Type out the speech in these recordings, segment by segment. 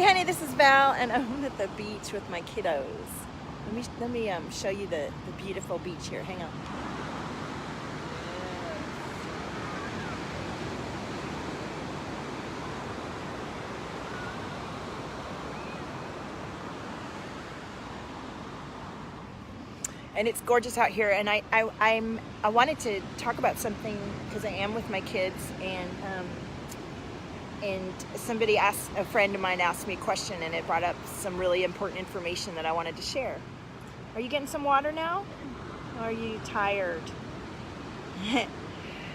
Hey honey, this is Val, and I'm at the beach with my kiddos. Let me show you the beautiful beach here. Hang on. And it's gorgeous out here, and I wanted to talk about something because I am with my kids, and somebody asked, a friend of mine asked me a question, and it brought up some really important information that I wanted to share. Are you getting some water now? Or are you tired?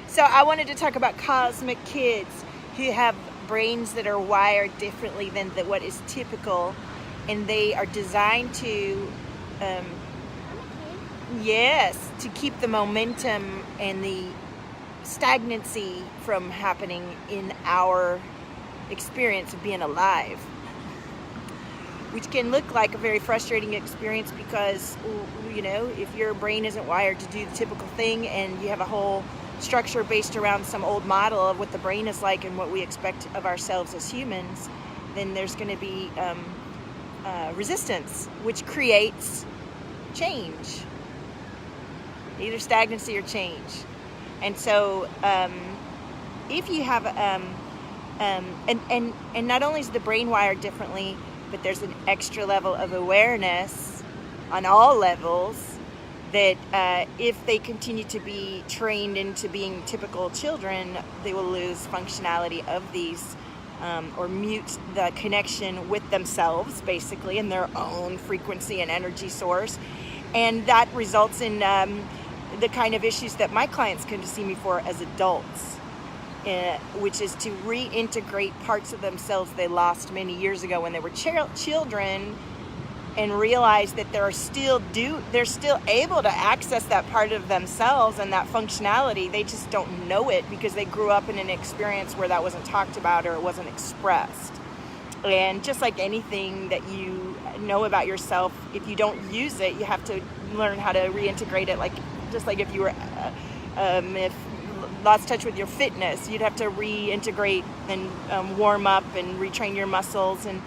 So I wanted to talk about cosmic kids who have brains that are wired differently than what is typical, and they are designed to yes, to keep the momentum and the stagnancy from happening in our experience of being alive, which can look like a very frustrating experience because, you know, if your brain isn't wired to do the typical thing and you have a whole structure based around some old model of what the brain is like and what we expect of ourselves as humans, then there's going to be resistance, which creates change, either stagnancy or change. And so if you have and not only is the brain wired differently, but there's an extra level of awareness on all levels that if they continue to be trained into being typical children, they will lose functionality of these or mute the connection with themselves, basically, in their own frequency and energy source. And that results in the kind of issues that my clients come to see me for as adults, which is to reintegrate parts of themselves they lost many years ago when they were children, and realize that they're still able to access that part of themselves and that functionality. They just don't know it because they grew up in an experience where that wasn't talked about or it wasn't expressed. And just like anything that you know about yourself, if you don't use it, you have to learn how to reintegrate it. Just like if you were if lost touch with your fitness, you'd have to reintegrate and warm up and retrain your muscles and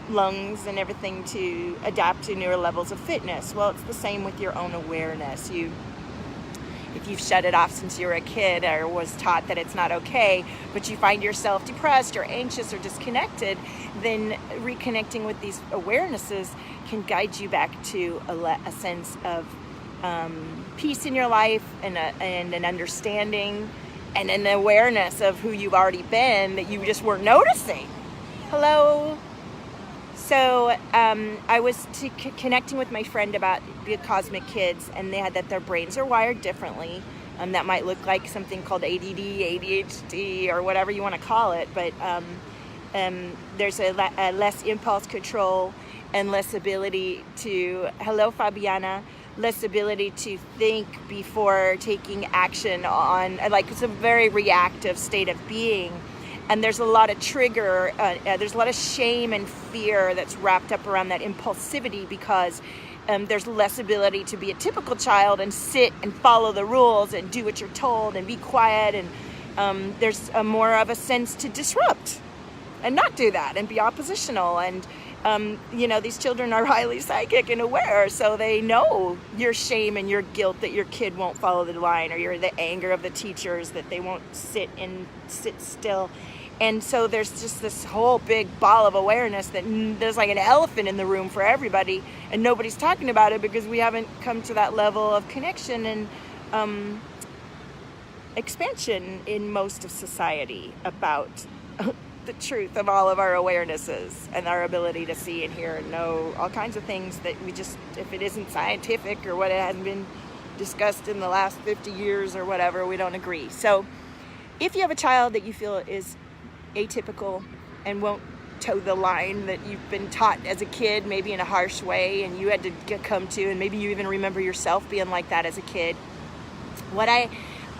lungs and everything to adapt to newer levels of fitness. Well, it's the same with your own awareness. If you've shut it off since you were a kid or was taught that it's not okay, but you find yourself depressed or anxious or disconnected, then reconnecting with these awarenesses can guide you back to a sense of peace in your life and an understanding and an awareness of who you've already been that you just weren't noticing. Hello. So I was connecting with my friend about the cosmic kids, and they had that their brains are wired differently. That might look like something called ADD, ADHD, or whatever you want to call it, but there's a less impulse control and less ability to, hello Fabiana, less ability to think before taking action on, it's a very reactive state of being. And there's a lot of there's a lot of shame and fear that's wrapped up around that impulsivity because there's less ability to be a typical child and sit and follow the rules and do what you're told and be quiet. And there's more of a sense to disrupt and not do that and be oppositional. And these children are highly psychic and aware, so they know your shame and your guilt that your kid won't follow the line, or the anger of the teachers that they won't sit still. And so there's just this whole big ball of awareness that there's like an elephant in the room for everybody, and nobody's talking about it because we haven't come to that level of connection and expansion in most of society about the truth of all of our awarenesses and our ability to see and hear and know all kinds of things that we just, if it isn't scientific or what it hasn't been discussed in the last 50 years or whatever, we don't agree. So if you have a child that you feel is atypical and won't toe the line that you've been taught as a kid, maybe in a harsh way, and you had to come to, and maybe you even remember yourself being like that as a kid, what I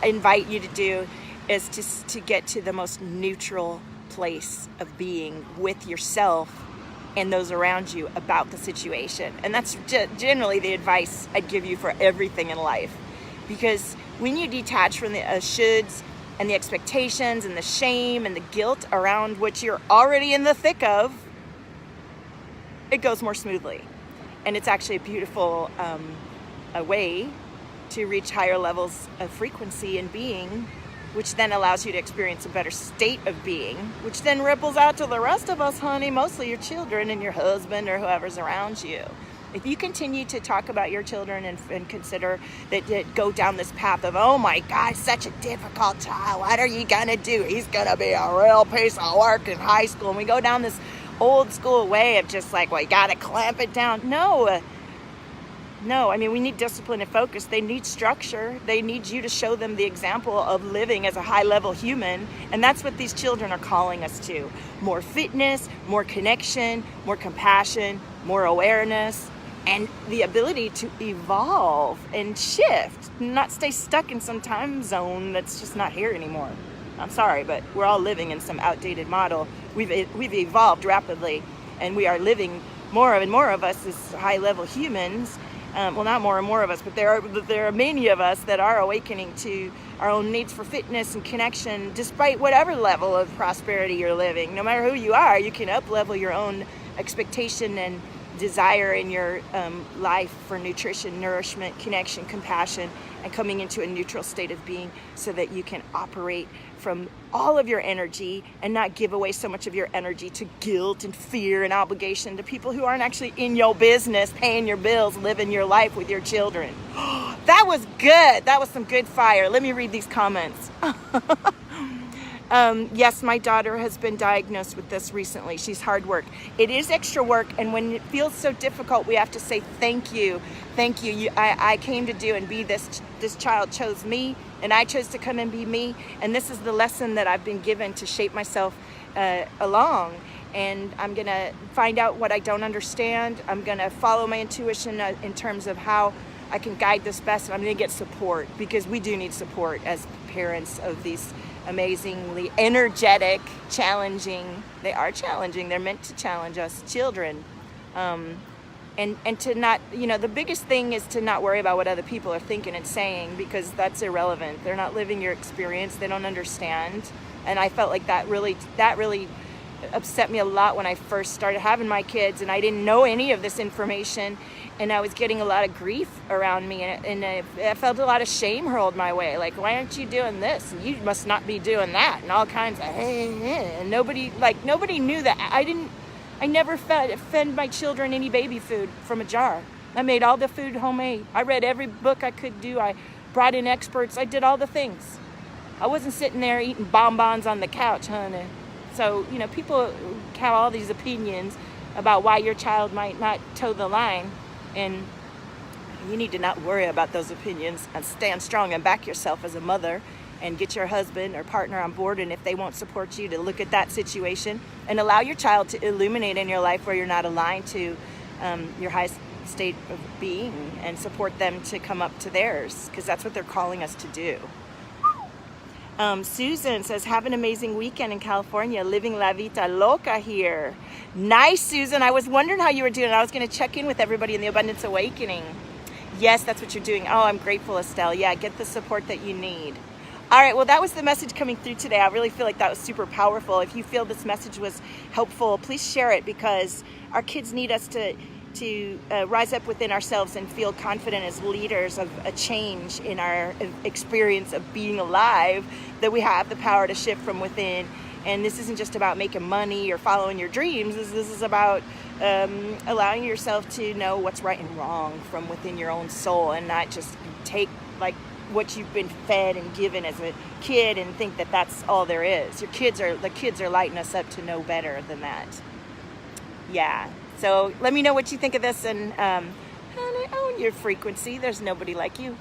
invite you to do is to get to the most neutral place of being with yourself and those around you about the situation. And that's generally the advice I'd give you for everything in life, because when you detach from the shoulds and the expectations and the shame and the guilt around which you're already in the thick of, it goes more smoothly. And it's actually a beautiful a way to reach higher levels of frequency and being, which then allows you to experience a better state of being, which then ripples out to the rest of us, honey, mostly your children and your husband or whoever's around you. If you continue to talk about your children and consider that go down this path of, oh my God, such a difficult child, what are you gonna do? He's gonna be a real piece of work in high school. And we go down this old school way of just like, well, you gotta clamp it down. No, I mean, we need discipline and focus. They need structure. They need you to show them the example of living as a high-level human. And that's what these children are calling us to. More fitness, more connection, more compassion, more awareness, and the ability to evolve and shift, not stay stuck in some time zone that's just not here anymore. I'm sorry, but we're all living in some outdated model. We've evolved rapidly, and we are living more and more of us as high-level humans. Well, not more and more of us, but there are many of us that are awakening to our own needs for fitness and connection, despite whatever level of prosperity you're living. No matter who you are, you can up-level your own expectation and desire in your life for nutrition, nourishment, connection, compassion, and coming into a neutral state of being so that you can operate from all of your energy and not give away so much of your energy to guilt and fear and obligation to people who aren't actually in your business, paying your bills, living your life with your children. That was good. That was some good fire. Let me read these comments. Yes, my daughter has been diagnosed with this recently. She's hard work. It is extra work, and when it feels so difficult, we have to say thank you. Thank you. I came to do and be this. This child chose me, and I chose to come and be me. And this is the lesson that I've been given to shape myself along. And I'm going to find out what I don't understand. I'm going to follow my intuition in terms of how I can guide this best. And I'm going to get support, because we do need support as parents of these amazingly energetic, challenging, they are challenging, they're meant to challenge us children. And to not, the biggest thing is to not worry about what other people are thinking and saying, because that's irrelevant. They're not living your experience. They don't understand. And I felt like that really upset me a lot when I first started having my kids, and I didn't know any of this information, and I was getting a lot of grief around me, and I felt a lot of shame hurled my way, like, why aren't you doing this, and you must not be doing that, and all kinds of and nobody knew that. I never fed my children any baby food from a jar. I made all the food homemade. I read every book I could do. I brought in experts. I did all the things. I wasn't sitting there eating bonbons on the couch, honey. So, people have all these opinions about why your child might not toe the line, and you need to not worry about those opinions and stand strong and back yourself as a mother, and get your husband or partner on board, and if they won't support you, to look at that situation and allow your child to illuminate in your life where you're not aligned to your highest state of being, and support them to come up to theirs, because that's what they're calling us to do. Susan says, have an amazing weekend in California, living la vida loca here. Nice, Susan. I was wondering how you were doing. I was going to check in with everybody in the Abundance Awakening. Yes, that's what you're doing. Oh, I'm grateful, Estelle. Yeah, get the support that you need. All right, well, that was the message coming through today. I really feel like that was super powerful. If you feel this message was helpful, please share it, because our kids need us to rise up within ourselves and feel confident as leaders of a change in our experience of being alive, that we have the power to shift from within. And this isn't just about making money or following your dreams. This is about allowing yourself to know what's right and wrong from within your own soul, and not just take like what you've been fed and given as a kid and think that that's all there is. The kids are lighting us up to know better than that. Yeah. So let me know what you think of this, and honey, own your frequency. There's nobody like you.